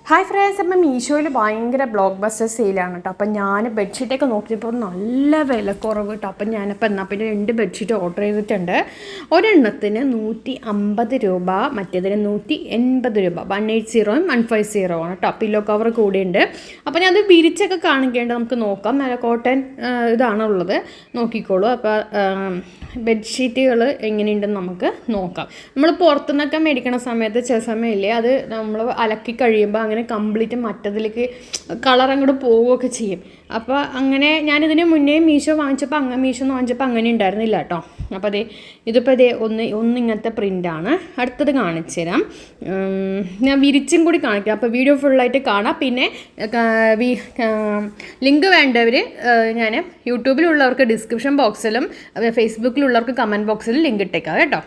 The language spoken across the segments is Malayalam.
ഹായ് ഫ്രണ്ട്സ്, അപ്പം മീഷോയിൽ ഭയങ്കര ബ്ലോക്ക് ബസ്റ്റർ സെയിലാണ് കേട്ടോ. അപ്പം ഞാൻ ബെഡ്ഷീറ്റൊക്കെ നോക്കിയപ്പോൾ നല്ല വിലക്കുറവ് കേട്ടോ. അപ്പം ഞാനിപ്പോൾ എന്നാൽ പിന്നെ 2 ബെഡ്ഷീറ്റ് ഓർഡർ ചെയ്തിട്ടുണ്ട്. ഒരെണ്ണത്തിന് 150 രൂപ, മറ്റേതിന് 180 രൂപ. 180 150 ആണ് കേട്ടോ. പില്ലോ കവർ കൂടിയുണ്ട്. അപ്പോൾ ഞാൻ അത് വിരിച്ചൊക്കെ കാണിക്കേണ്ടത് നമുക്ക് നോക്കാം. നല്ല കോട്ടൺ ഇതാണുള്ളത്, നോക്കിക്കോളൂ. അപ്പോൾ ബെഡ്ഷീറ്റുകൾ എങ്ങനെയുണ്ടെന്ന് നമുക്ക് നോക്കാം. നമ്മൾ പുറത്തുനിന്നൊക്കെ മേടിക്കണ സമയത്ത് ചില സമയമില്ലേ, അത് നമ്മൾ അലക്കി കഴിയുമ്പോൾ അങ്ങനെ കംപ്ലീറ്റ് മറ്റതിലേക്ക് കളർ അങ്ങോട്ട് പോവുകയൊക്കെ ചെയ്യും. അപ്പോൾ അങ്ങനെ ഞാനിതിന് മുന്നേ മീഷോ വാങ്ങിച്ചപ്പോൾ അങ്ങനെ ഉണ്ടായിരുന്നില്ല കേട്ടോ. അപ്പോൾ ഇതിപ്പോൾ ഒന്ന് ഇങ്ങനത്തെ പ്രിൻ്റാണ്. അടുത്തത് കാണിച്ചു തരാം. ഞാൻ വിരിച്ചും കൂടി കാണിക്കാം. അപ്പോൾ വീഡിയോ ഫുള്ളായിട്ട് കാണാം. പിന്നെ ലിങ്ക് വേണ്ടവർ ഞാൻ യൂട്യൂബിലുള്ളവർക്ക് ഡിസ്ക്രിപ്ഷൻ ബോക്സിലും ഫേസ്ബുക്കിലുള്ളവർക്ക് കമൻറ്റ് ബോക്സിലും ലിങ്ക് ഇട്ടേക്കാം കേട്ടോ.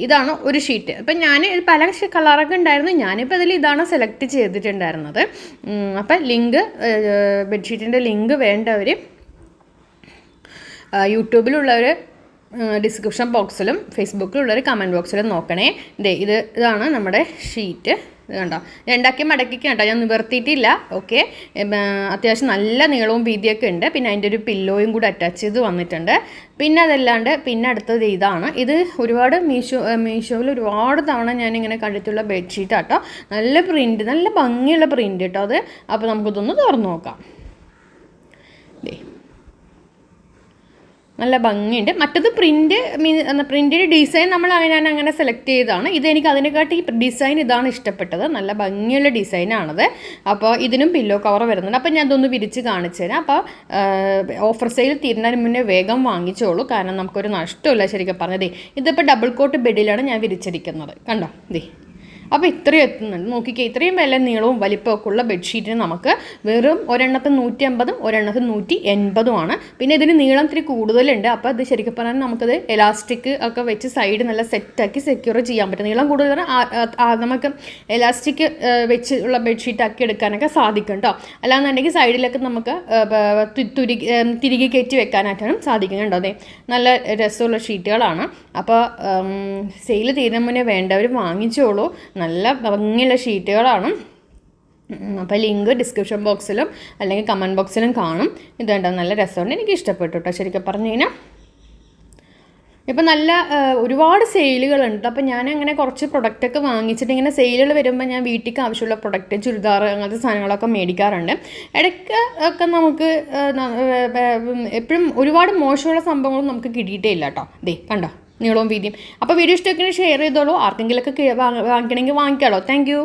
ഇതാണ് ഒരു ഷീറ്റ്. അപ്പം ഞാൻ പല കളറൊക്കെ ഉണ്ടായിരുന്നു. ഞാനിപ്പോൾ ഇതാണ് സെലക്ട് ചെയ്തിട്ടുണ്ടായിരുന്നത്. അപ്പം ലിങ്ക്, ബെഡ്ഷീറ്റിൻ്റെ ലിങ്ക് വേണ്ടവർ യൂട്യൂബിലുള്ളവർ ഡിസ്ക്രിപ്ഷൻ ബോക്സിലും ഫേസ്ബുക്കിലുള്ളവർ കമൻറ്റ് ബോക്സിലും നോക്കണേ. ഇതാണ് നമ്മുടെ ഷീറ്റ്. ഇത് കണ്ടോ, 2 മടക്കിക്ക് കേട്ടോ, ഞാൻ നിവർത്തിയിട്ടില്ല. ഓക്കെ, അത്യാവശ്യം നല്ല നീളവും വീതിയൊക്കെ ഉണ്ട്. പിന്നെ അതിൻ്റെ ഒരു പില്ലോയും കൂടി അറ്റാച്ച് ചെയ്ത് വന്നിട്ടുണ്ട്. പിന്നെ അതല്ലാണ്ട് പിന്നെ അടുത്തത് ഇതാണ്. ഇത് ഒരുപാട് മീഷോയിൽ ഒരുപാട് തവണ ഞാനിങ്ങനെ കണ്ടിട്ടുള്ള ബെഡ്ഷീറ്റ് കേട്ടോ. നല്ല പ്രിൻറ്റ്, നല്ല ഭംഗിയുള്ള പ്രിൻറ്റ് കേട്ടോ അത്. അപ്പോൾ നമുക്കിതൊന്ന് തുറന്നു നോക്കാം. നല്ല ഭംഗിയുണ്ട്. മറ്റത് പ്രിൻറ്റിൻ്റെ ഡിസൈൻ ഞാൻ അങ്ങനെ സെലക്ട് ചെയ്തതാണ്. ഇതെനിക്ക് അതിനെക്കാട്ടി ഈ ഡിസൈൻ ഇതാണ് ഇഷ്ടപ്പെട്ടത്. നല്ല ഭംഗിയുള്ള ഡിസൈനാണത്. അപ്പോൾ ഇതിനും പില്ലോ കവർ വരുന്നുണ്ട്. അപ്പോൾ ഞാൻ ഇതൊന്ന് വിരിച്ച് കാണിച്ചു തരാം. അപ്പോൾ ഓഫർ സെയിൽ തീരുന്നതിന് മുന്നേ വേഗം വാങ്ങിച്ചോളൂ, കാരണം നമുക്കൊരു നഷ്ടമില്ല. ശരിക്കും പറഞ്ഞത് ഇതിപ്പോൾ ഡബിൾ കോട്ട് ബെഡിലാണ് ഞാൻ വിരിച്ചിരിക്കുന്നത്. കണ്ടോ, അപ്പോൾ ഇത്രയും എത്തുന്നുണ്ട്. നോക്കിക്കേ, ഇത്രയും വില നീളവും വലിപ്പമൊക്കെ ഉള്ള ബെഡ്ഷീറ്റിന് നമുക്ക് വെറും ഒരെണ്ണത്തിന് 150, ഒരെണ്ണത്തിന് 180 ആണ്. പിന്നെ ഇതിന് നീളം ഇത്തിരി കൂടുതലുണ്ട്. അപ്പോൾ ഇത് ശരിക്കും പറഞ്ഞാൽ നമുക്കത് എലാസ്റ്റിക് ഒക്കെ വെച്ച് സൈഡ് നല്ല സെറ്റാക്കി സെക്യൂർ ചെയ്യാൻ പറ്റും. നീളം കൂടുതൽ നമുക്ക് എലാസ്റ്റിക് വെച്ച് ഉള്ള ബെഡ്ഷീറ്റ് ആക്കി എടുക്കാനൊക്കെ സാധിക്കും കേട്ടോ. അല്ലാന്നുണ്ടെങ്കിൽ സൈഡിലൊക്കെ നമുക്ക് തിരികെ കയറ്റി വെക്കാനായിട്ടാണ് സാധിക്കും കേട്ടോ. അതെ, നല്ല രസമുള്ള ഷീറ്റുകളാണ്. അപ്പോൾ സെയിൽ തീരുന്ന മുന്നേ വേണ്ടവർ വാങ്ങിച്ചോളൂ. നല്ല ഭംഗിയുള്ള ഷീറ്റുകളാണ്. അപ്പോൾ ലിങ്ക് ഡിസ്ക്രിപ്ഷൻ ബോക്സിലും അല്ലെങ്കിൽ കമൻറ്റ് ബോക്സിലും കാണും. ഇതുണ്ടോ, നല്ല രസമുണ്ട്, എനിക്ക് ഇഷ്ടപ്പെട്ടു കേട്ടോ. ശരിക്കും പറഞ്ഞു കഴിഞ്ഞാൽ ഇപ്പം നല്ല ഒരുപാട് സെയിലുകളുണ്ട്. അപ്പോൾ ഞാൻ അങ്ങനെ കുറച്ച് പ്രൊഡക്റ്റൊക്കെ വാങ്ങിച്ചിട്ട് ഇങ്ങനെ സെയിലുകൾ വരുമ്പോൾ ഞാൻ വീട്ടിലേക്ക് ആവശ്യമുള്ള പ്രൊഡക്റ്റ്, ചുരിദാർ, അങ്ങനത്തെ സാധനങ്ങളൊക്കെ മേടിക്കാറുണ്ട്. ഇടയ്ക്ക് ഒക്കെ നമുക്ക് എപ്പോഴും ഒരുപാട് മോശമുള്ള സംഭവങ്ങളും നമുക്ക് കിട്ടിയിട്ടേ ഇല്ല കേട്ടോ. കണ്ടോ, നീളവും വീതിയും. അപ്പോൾ വീഡിയോ ഇഷ്ടമൊക്കെ ഷെയർ ചെയ്തോളൂ. ആർക്കെങ്കിലുമൊക്കെ വാങ്ങിക്കണമെങ്കിൽ വാങ്ങിക്കാമല്ലോ. Thank U.